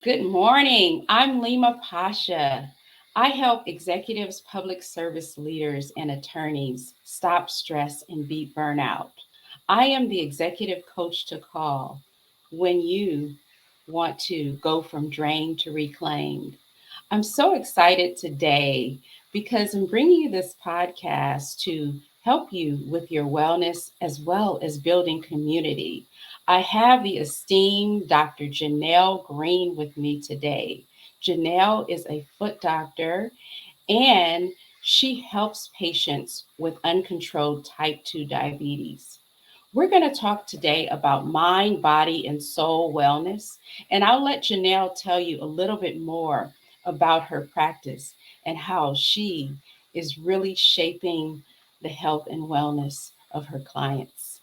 Good morning. I'm Leema Pasha. I help executives, public service leaders, and attorneys stop stress and beat burnout. I am the executive coach to call when you want to go from drained to reclaimed. I'm so excited today because I'm bringing you this podcast to help you with your wellness as well as building community. I have the esteemed Dr. Janelle Green with me today. Janelle is a foot doctor and she helps patients with uncontrolled type 2 diabetes. We're going to talk today about mind, body, and soul wellness. And I'll let Janelle tell you a little bit more about her practice and how she is really shaping the health and wellness of her clients.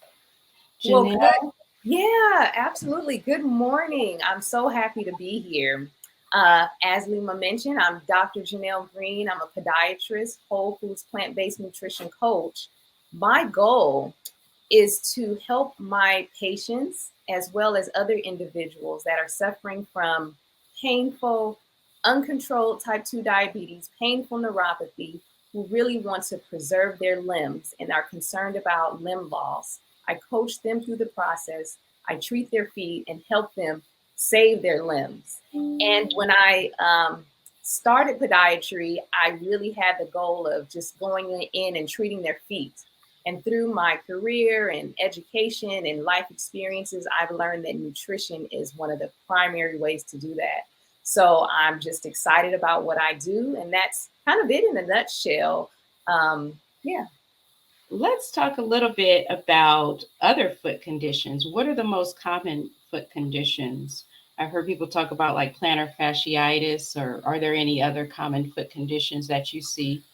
Well, good. Janelle? Yeah, absolutely. Good morning. I'm so happy to be here. As Leema mentioned, I'm Dr. Janelle Green. I'm a podiatrist, whole foods, plant-based nutrition coach. My goal is to help my patients as well as other individuals that are suffering from painful, uncontrolled type 2 diabetes, painful neuropathy, who really want to preserve their limbs and are concerned about limb loss. I coach them through the process. I treat their feet and help them save their limbs. And when I started podiatry, I really had the goal of just going in and treating their feet. And through my career and education and life experiences, I've learned that nutrition is one of the primary ways to do that. So I'm just excited about what I do. And that's kind of it in a nutshell. Yeah. Let's talk a little bit about other foot conditions. What are the most common foot conditions? I've heard people talk about like plantar fasciitis, or are there any other common foot conditions that you see?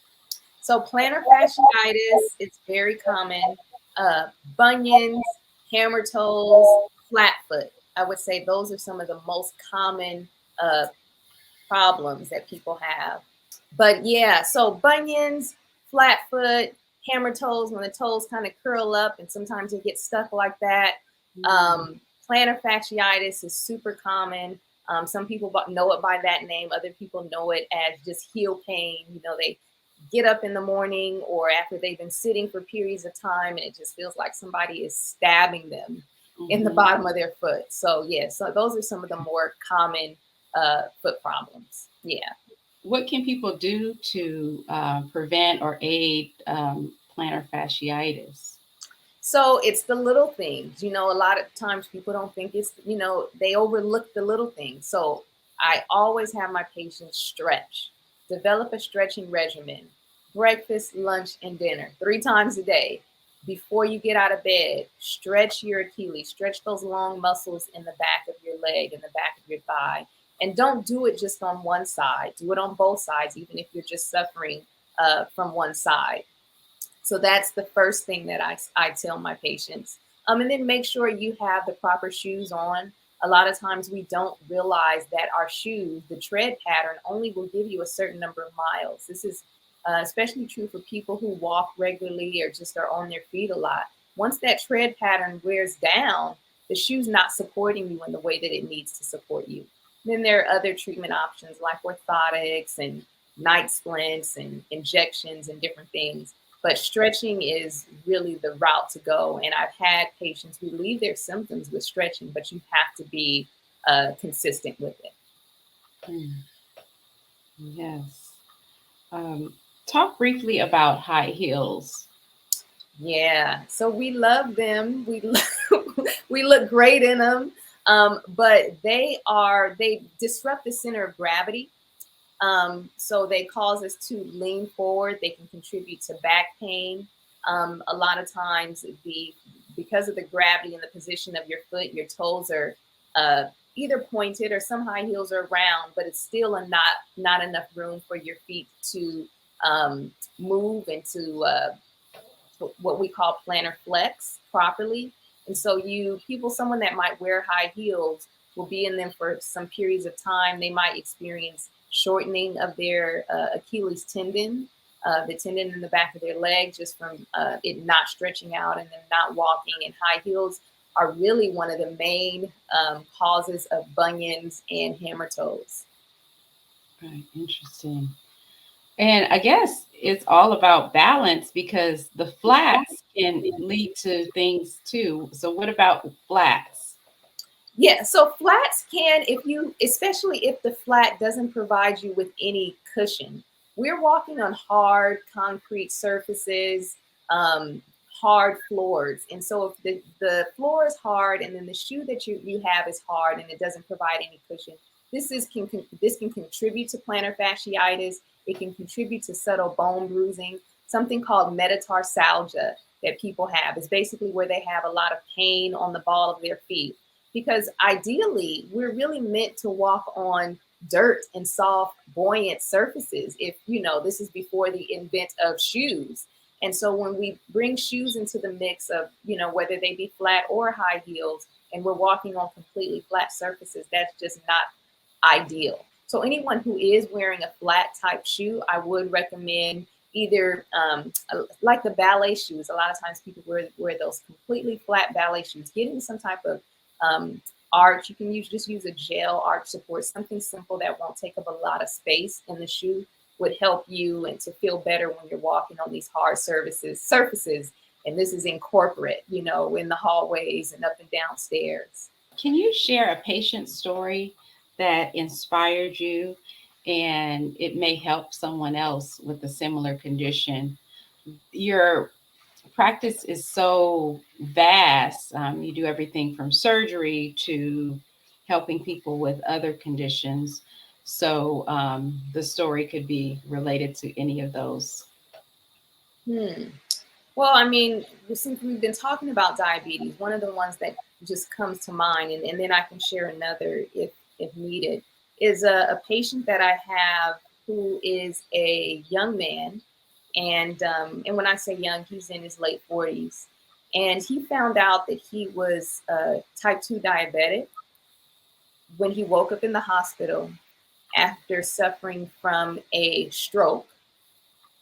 So plantar fasciitis, it's very common. Bunions, hammer toes, flat foot. I would say those are some of the most common uh, problems that people have. But yeah, so bunions, flat foot, hammer toes, when the toes kind of curl up and sometimes they get stuck like that. Mm. Plantar fasciitis is super common. Some people know it by that name. Other people know it as just heel pain. You know, they get up in the morning or after they've been sitting for periods of time and it just feels like somebody is stabbing them in the Mhm. bottom of their foot. So yeah, so those are some of the more common foot problems. Yeah. What can people do to prevent or aid plantar fasciitis? So it's the little things. A lot of times people don't think they overlook the little things. So I always have my patients stretch, develop a stretching regimen, breakfast, lunch, and dinner 3 times a day. Before you get out of bed, stretch your Achilles, stretch those long muscles in the back of your leg and the back of your thigh. And don't do it just on one side, do it on both sides, even if you're just suffering from one side. So that's the first thing that I tell my patients. And then make sure you have the proper shoes on. A lot of times we don't realize that our shoes, the tread pattern, only will give you a certain number of miles. This is especially true for people who walk regularly or just are on their feet a lot. Once that tread pattern wears down, the shoe's not supporting you in the way that it needs to support you. Then there are other treatment options like orthotics and night splints and injections and different things, but stretching is really the route to go. And I've had patients relieve their symptoms with stretching, but you have to be consistent with it. Mm, yes. Um, Talk briefly about high heels. Yeah, so we love them. We look great in them, but they disrupt the center of gravity. So they cause us to lean forward. They can contribute to back pain. A lot of times, because of the gravity and the position of your foot, your toes are uh, either pointed or some high heels are round, but it's still not enough room for your feet to move and to what we call plantar flex properly. And so someone that might wear high heels will be in them for some periods of time. They might experience shortening of their Achilles tendon, the tendon in the back of their leg, just from it not stretching out and then not walking in high heels. are really one of the main causes of bunions and hammer toes. Right, interesting. And I guess it's all about balance because the flats can lead to things too. So what about flats? Yeah, so flats can, if you, especially if the flat doesn't provide you with any cushion. We're walking on hard concrete surfaces, um, hard floors. And so if the floor is hard and then the shoe that you have is hard and it doesn't provide any cushion, this can contribute to plantar fasciitis. It can contribute to subtle bone bruising, something called metatarsalgia that people have. Is basically where they have a lot of pain on the ball of their feet, because ideally we're really meant to walk on dirt and soft buoyant surfaces. If you know, this is before the invent of shoes. And so when we bring shoes into the mix of, you know, whether they be flat or high heels, and we're walking on completely flat surfaces, that's just not ideal. So anyone who is wearing a flat type shoe, I would recommend either like the ballet shoes. A lot of times people wear those completely flat ballet shoes. Getting some type of um, arch. You can just use a gel arch support, something simple that won't take up a lot of space in the shoe would help you and to feel better when you're walking on these hard surfaces. And this is in corporate, you know, in the hallways and up and down stairs. Can you share a patient story that inspired you and it may help someone else with a similar condition? Your practice is so vast. You do everything from surgery to helping people with other conditions. So the story could be related to any of those. Hmm. Well, I mean, since we've been talking about diabetes, one of the ones that just comes to mind, and then I can share another if needed, is a patient that I have who is a young man, and when I say young, he's in his late 40s, and he found out that he was type 2 diabetic when he woke up in the hospital after suffering from a stroke,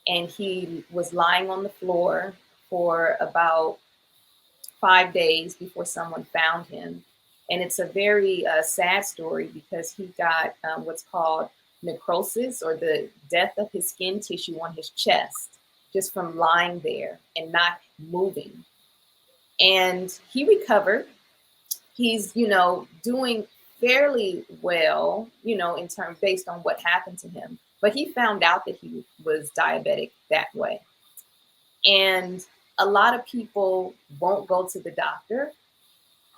and he was lying on the floor for about 5 days before someone found him. And it's a very sad story because he got what's called necrosis, or the death of his skin tissue on his chest, just from lying there and not moving. And he recovered. He's, you know, doing fairly well, you know, in terms based on what happened to him. But he found out that he was diabetic that way. And a lot of people won't go to the doctor.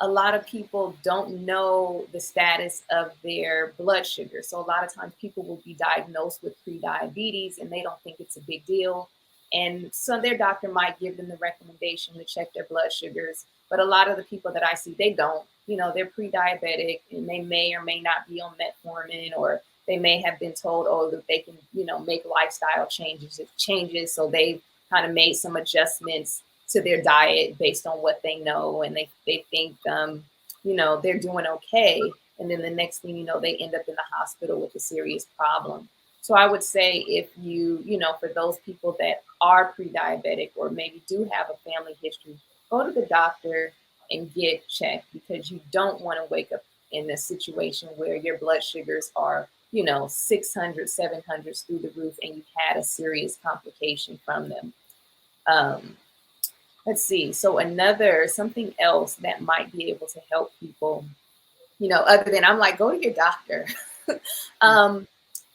A lot of people don't know the status of their blood sugar. So a lot of times people will be diagnosed with pre-diabetes and they don't think it's a big deal. And so their doctor might give them the recommendation to check their blood sugars. But a lot of the people that I see, they don't. You know, they're pre-diabetic and they may or may not be on metformin, or they may have been told, oh, that they can, you know, make lifestyle changes. So they've kind of made some adjustments to their diet based on what they know, and they think you know, they're doing okay, and then the next thing you know, they end up in the hospital with a serious problem. So I would say, if you know, for those people that are pre-diabetic or maybe do have a family history, go to the doctor and get checked, because you don't want to wake up in a situation where your blood sugars are, you know, 600 700s through the roof and you've had a serious complication from them. um, let's see. So another something else that might be able to help people, you know, other than, I'm like, go to your doctor. um,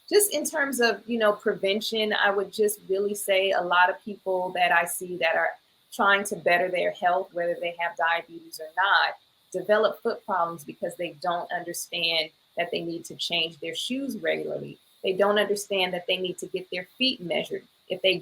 just in terms of, you know, prevention, I would just really say a lot of people that I see that are trying to better their health, whether they have diabetes or not, develop foot problems because they don't understand that they need to change their shoes regularly. They don't understand that they need to get their feet measured. If they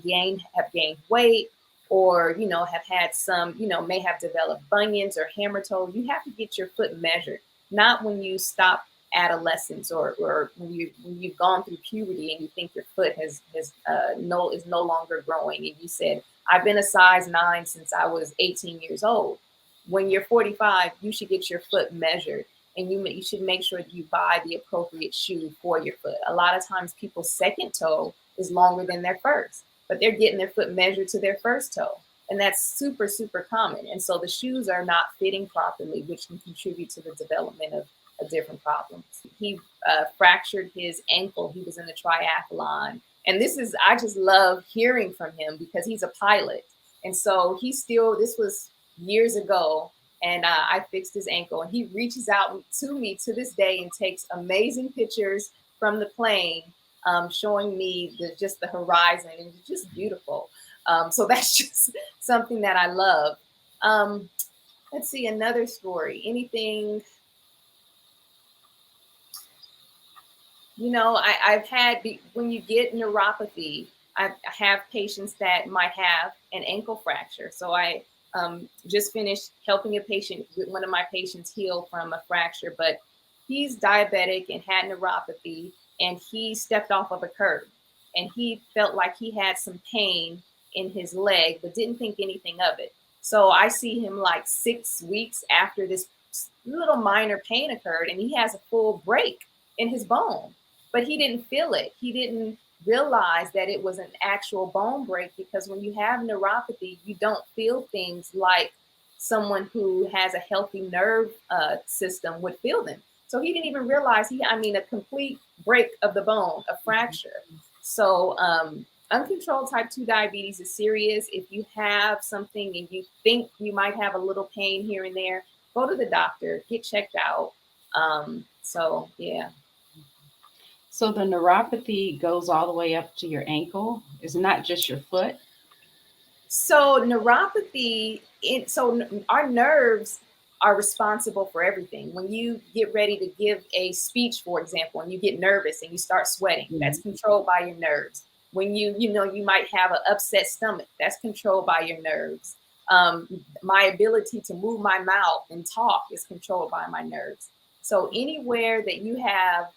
have gained weight, or, you know, have had some, you know, may have developed bunions or hammer toes, you have to get your foot measured. Not when you stop adolescence, or when you've gone through puberty and you think your foot is no longer growing, and you said, I've been a size 9 since I was 18 years old. When you're 45, you should get your foot measured, and you should make sure that you buy the appropriate shoe for your foot. A lot of times people's second toe is longer than their first, but they're getting their foot measured to their first toe. And that's super, super common. And so the shoes are not fitting properly, which can contribute to the development of different problems. He fractured his ankle. He was in the triathlon. And I just love hearing from him because he's a pilot. And so this was years ago, and I fixed his ankle. And he reaches out to me to this day and takes amazing pictures from the plane, showing me just the horizon, and it's just beautiful. So that's just something that I love. Let's see, another story. Anything, I've had, when you get neuropathy, I have patients that might have an ankle fracture. So I just finished helping one of my patients heal from a fracture, but he's diabetic and had neuropathy, and he stepped off of a curb, and he felt like he had some pain in his leg, but didn't think anything of it. So I see him like 6 weeks after this little minor pain occurred, and he has a full break in his bone, but he didn't feel it. He didn't realize that it was an actual bone break, because when you have neuropathy, you don't feel things like someone who has a healthy nerve system would feel them. So he didn't even realize a complete break of the bone, a fracture. So uncontrolled type 2 diabetes is serious. If you have something and you think you might have a little pain here and there, go to the doctor, get checked out. So yeah. So the neuropathy goes all the way up to your ankle. It's not just your foot. So neuropathy, our nerves are responsible for everything. When you get ready to give a speech, for example, and you get nervous and you start sweating, that's controlled by your nerves. When you might have an upset stomach, that's controlled by your nerves. My ability to move my mouth and talk is controlled by my nerves. So anywhere that you have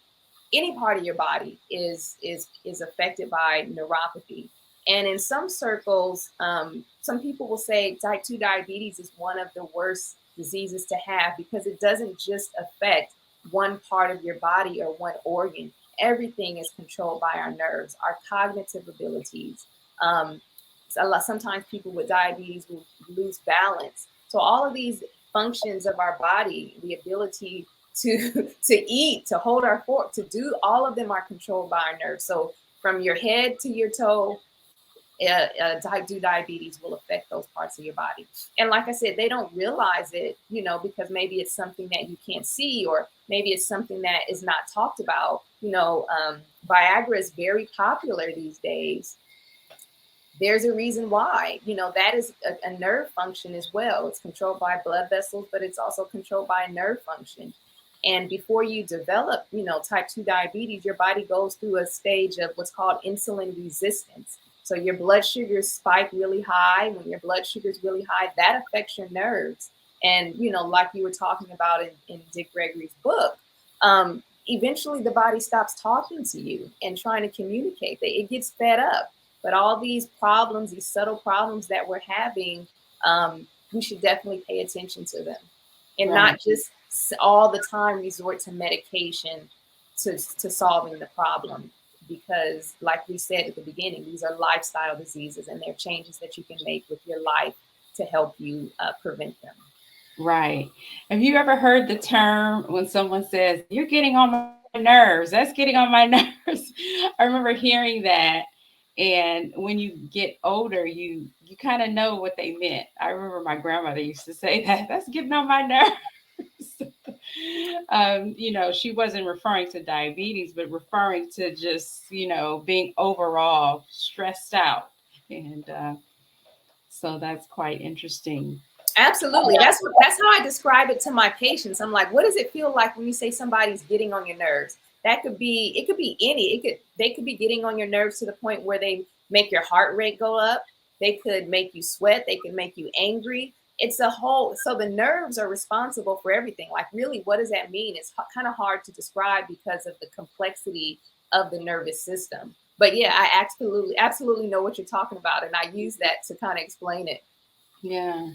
any part of your body is affected by neuropathy. And in some circles, some people will say type 2 diabetes is one of the worst diseases to have, because it doesn't just affect one part of your body or one organ. Everything is controlled by our nerves, our cognitive abilities. Sometimes people with diabetes will lose balance. So all of these functions of our body, the ability to eat, to hold our fork, to do, all of them are controlled by our nerves. So from your head to your toe, type 2 diabetes will affect those parts of your body. And like I said, they don't realize it, because maybe it's something that you can't see, or maybe it's something that is not talked about. Viagra is very popular these days. There's a reason why. That is a nerve function as well. It's controlled by blood vessels, but it's also controlled by a nerve function. And before you develop, type 2 diabetes, your body goes through a stage of what's called insulin resistance. So your blood sugars spike really high. When your blood sugar is really high, that affects your nerves. And, like you were talking about in Dick Gregory's book, eventually the body stops talking to you and trying to communicate. It gets fed up. But all these problems, these subtle problems that we're having, we should definitely pay attention to them, and not just all the time resort to medication to solving the problem. Because like we said at the beginning, these are lifestyle diseases, and there are changes that you can make with your life to help you prevent them. Right. Have you ever heard the term when someone says, "You're getting on my nerves"? That's getting on my nerves. I remember hearing that. And when you get older, you kind of know what they meant. I remember my grandmother used to say that. That's getting on my nerves. She wasn't referring to diabetes, but referring to just, being overall stressed out. And so that's quite interesting. Absolutely. That's how I describe it to my patients. I'm like, what does it feel like when you say somebody's getting on your nerves? It could be they could be getting on your nerves to the point where they make your heart rate go up. They could make you sweat. They could make you angry. So the nerves are responsible for everything. Like, really, what does that mean? It's kind of hard to describe because of the complexity of the nervous system. But yeah, I absolutely know what you're talking about. And I use that to kind of explain it. Yeah.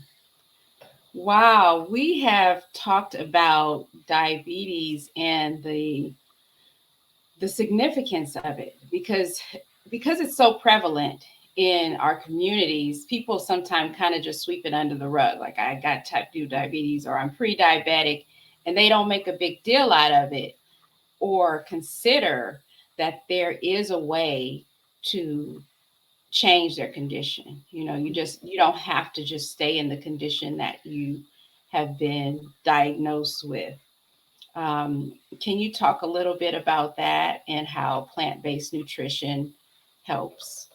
Wow. We have talked about diabetes and the significance of it, because it's so prevalent, in our communities, people sometimes kind of just sweep it under the rug. Like, I got type 2 diabetes or I'm pre-diabetic, and they don't make a big deal out of it or consider that there is a way to change their condition. You don't have to just stay in the condition that you have been diagnosed with. Can you talk a little bit about that and how plant-based nutrition helps?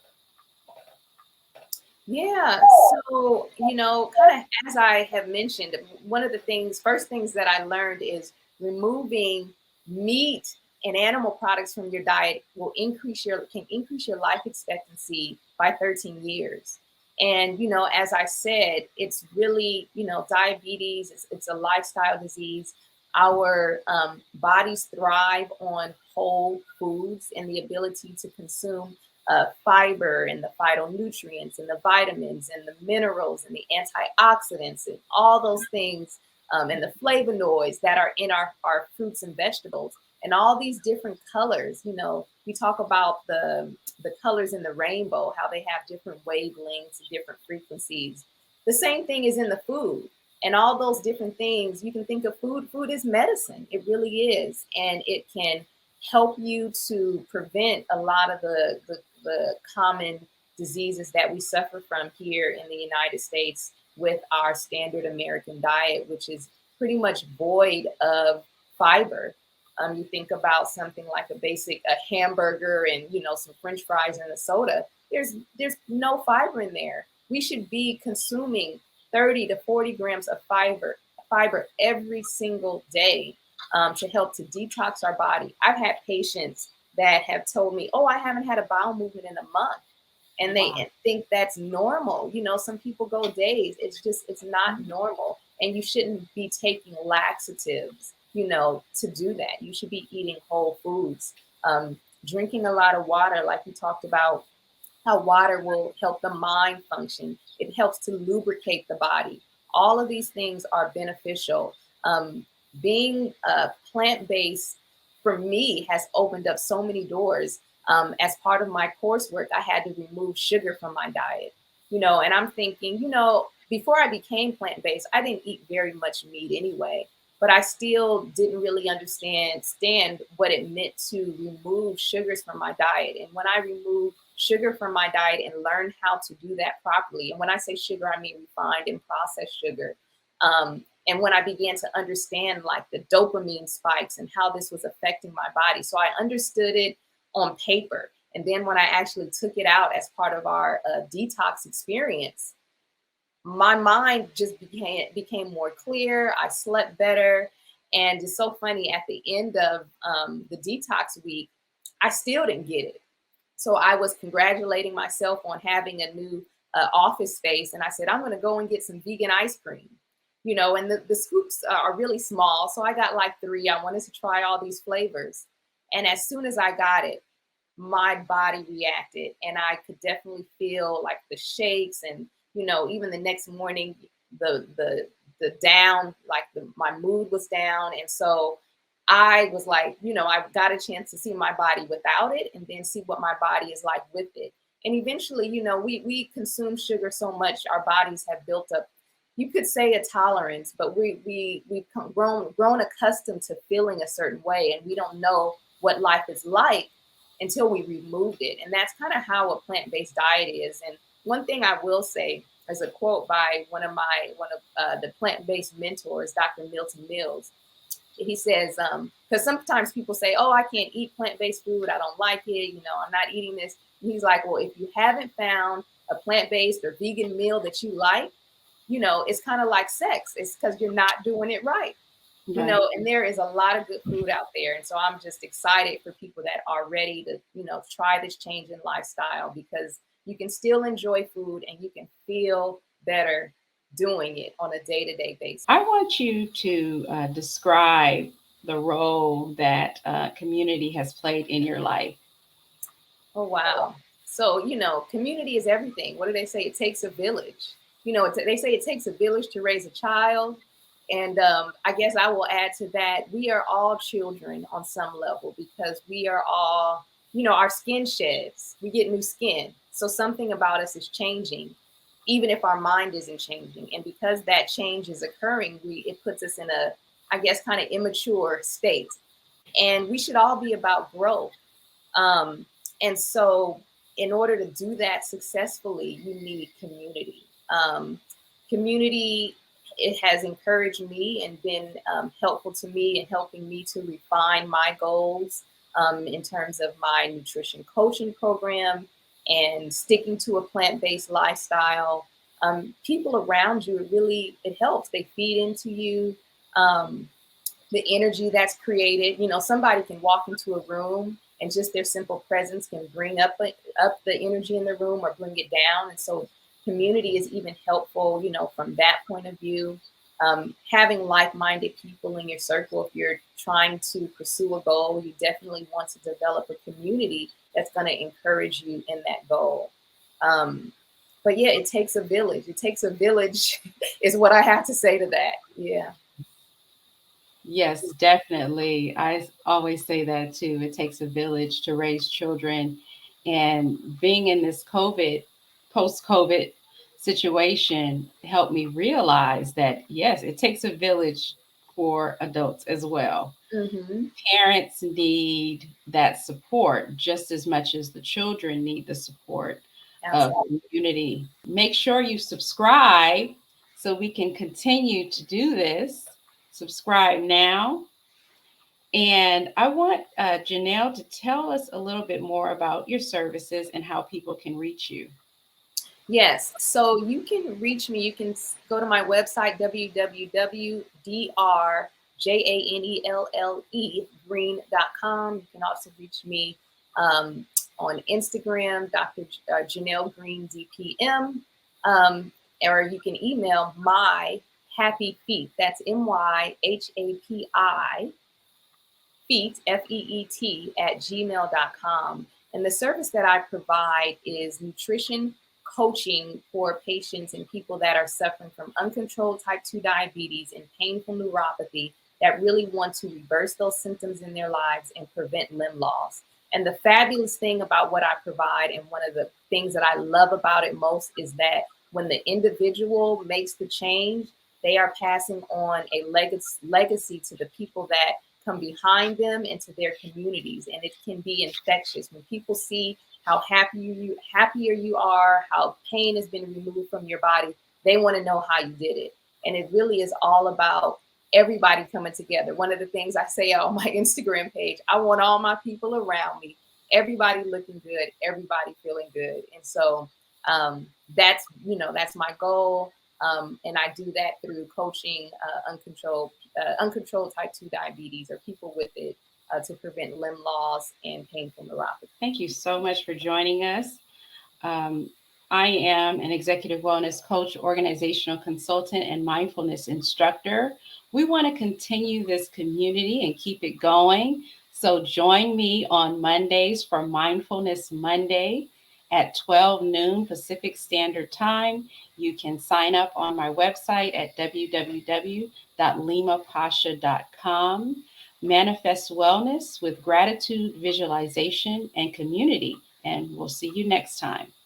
Yeah. So, kind of as I have mentioned, one of the first things that I learned is removing meat and animal products from your diet can increase your life expectancy by 13 years. And, as I said, it's really, diabetes, it's a lifestyle disease. Our bodies thrive on whole foods and the ability to consume fiber and the phytonutrients and the vitamins and the minerals and the antioxidants and all those things, and the flavonoids that are in our fruits and vegetables, and all these different colors. We talk about the colors in the rainbow, how they have different wavelengths and different frequencies. The same thing is in the food. And all those different things, you can think of food. Food is medicine. It really is. And it can help you to prevent a lot of the common diseases that we suffer from here in the United States with our standard American diet, which is pretty much void of fiber. You think about something like a hamburger and some French fries and a soda. There's no fiber in there. We should be consuming 30 to 40 grams of fiber every single day, to help to detox our body. I've had patients that have told me, "Oh, I haven't had a bowel movement in a month." And they Wow. think that's normal. Some people go days. It's not normal. And you shouldn't be taking laxatives, to do that. You should be eating whole foods, drinking a lot of water, like we talked about, how water will help the mind function. It helps to lubricate the body. All of these things are beneficial. Being plant based for me has opened up so many doors. As part of my coursework, I had to remove sugar from my diet. And I'm thinking, before I became plant based, I didn't eat very much meat anyway, but I still didn't really understand what it meant to remove sugars from my diet. And when I removed sugar from my diet and learned how to do that properly, and when I say sugar, I mean refined and processed sugar. And when I began to understand like the dopamine spikes and how this was affecting my body, so I understood it on paper. And then when I actually took it out as part of our detox experience, my mind just became more clear. I slept better. And it's so funny, at the end of the detox week, I still didn't get it. So I was congratulating myself on having a new office space. And I said, I'm going to go and get some vegan ice cream. And the scoops are really small. So I got like 3. I wanted to try all these flavors. And as soon as I got it, my body reacted, and I could definitely feel like the shakes, and even the next morning, the down, like my mood was down. And so I was like, I got a chance to see my body without it, and then see what my body is like with it. And eventually, we consume sugar so much, our bodies have built up, you could say, a tolerance, but we've grown accustomed to feeling a certain way, and we don't know what life is like until we removed it. And that's kind of how a plant-based diet is. And one thing I will say, as a quote by one of the plant-based mentors, Dr. Milton Mills, he says, because sometimes people say, "Oh, I can't eat plant-based food. I don't like it. I'm not eating this." And he's like, "Well, if you haven't found a plant-based or vegan meal that you like, it's kind of like sex. It's because you're not doing it right." Right. And there is a lot of good food out there. And so I'm just excited for people that are ready to, try this change in lifestyle, because you can still enjoy food and you can feel better doing it on a day-to-day basis. I want you to describe the role that community has played in your life. Oh, wow. So, community is everything. What do they say? It takes a village. They say it takes a village to raise a child. And I guess I will add to that, we are all children on some level, because we are all our skin sheds, we get new skin. So something about us is changing, even if our mind isn't changing. And because that change is occurring, it puts us in a, I guess, kind of immature state. And we should all be about growth. Um, and so, in order to do that successfully, you need community. Community, it has encouraged me and been helpful to me in helping me to refine my goals in terms of my nutrition coaching program and sticking to a plant-based lifestyle. People around you, it helps. They feed into you. Um, the energy that's created. Somebody can walk into a room and just their simple presence can bring up the energy in the room or bring it down. And so community is even helpful, from that point of view. Having like-minded people in your circle, if you're trying to pursue a goal, you definitely want to develop a community that's going to encourage you in that goal. But yeah, it takes a village. It takes a village is what I have to say to that. Yeah. Yes, definitely. I always say that too. It takes a village to raise children. And being in this post COVID situation helped me realize that, yes, it takes a village for adults as well. Mm-hmm. Parents need that support just as much as the children need the support of Absolutely. community. Make sure you subscribe so we can continue to do this. Subscribe now. And I want Janelle to tell us a little bit more about your services and how people can reach you. Yes. So you can reach me. You can go to my website, www.drjanelle.green.com. You can also reach me on Instagram, Dr. Janelle Green, DPM. Or you can email my happy feet. That's MYHAPI feet, FEET, at gmail.com. And the service that I provide is nutrition coaching for patients and people that are suffering from uncontrolled type 2 diabetes and painful neuropathy that really want to reverse those symptoms in their lives and prevent limb loss. And the fabulous thing about what I provide, and one of the things that I love about it most, is that when the individual makes the change, they are passing on a legacy to the people that come behind them and to their communities, and it can be infectious when people see how happier you are, how pain has been removed from your body. They want to know how you did it, and it really is all about everybody coming together. One of the things I say on my Instagram page, I want all my people around me, everybody looking good, everybody feeling good, and so that's my goal. And I do that through coaching uncontrolled type 2 diabetes or people with it to prevent limb loss and painful neuropathy. Thank you so much for joining us. Um, I am an executive wellness coach, organizational consultant, and mindfulness instructor. We want to continue this community and keep it going. So join me on Mondays for Mindfulness Monday at 12 noon Pacific Standard Time. You can sign up on my website at www.leemapasha.com. Manifest wellness with gratitude, visualization, and community. And we'll see you next time.